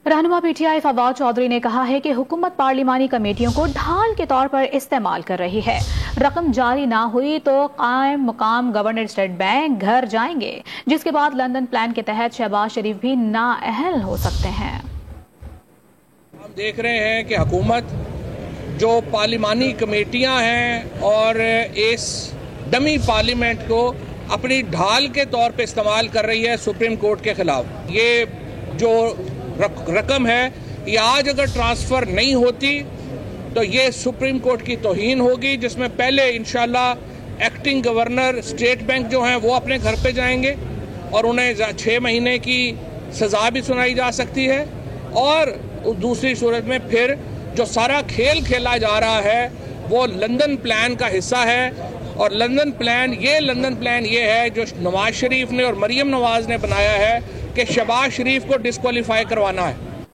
रहनुमा पीटीआई फवाद चौधरी ने कहा है कि हुकूमत पार्लिमानी कमेटियों को ढाल के तौर पर इस्तेमाल कर रही है। रकम जारी ना हुई तो कायम मुकाम गवर्नर स्टेट बैंक घर जाएंगे, जिसके बाद लंदन प्लान के तहत शहबाज शरीफ भी नाअहल हो सकते हैं। हम देख रहे हैं कि हुकूमत जो पार्लिमानी कमेटियां हैं और इस डमी पार्लियामेंट को अपनी ढाल के तौर पे इस्तेमाल कर रही है सुप्रीम कोर्ट के खिलाफ। ये जो रकम है ये आज अगर ट्रांसफ़र नहीं होती तो ये सुप्रीम कोर्ट की तौहीन होगी, जिसमें पहले इंशाल्लाह एक्टिंग गवर्नर स्टेट बैंक जो हैं वो अपने घर पे जाएंगे और उन्हें 6 महीने की सज़ा भी सुनाई जा सकती है। और दूसरी सूरत में फिर जो सारा खेल खेला जा रहा है वो लंदन प्लान का हिस्सा है। और लंदन प्लान ये है जो नवाज शरीफ ने और मरीम नवाज ने बनाया है कि शहबाज शरीफ को डिस्क्वालीफाई करवाना है।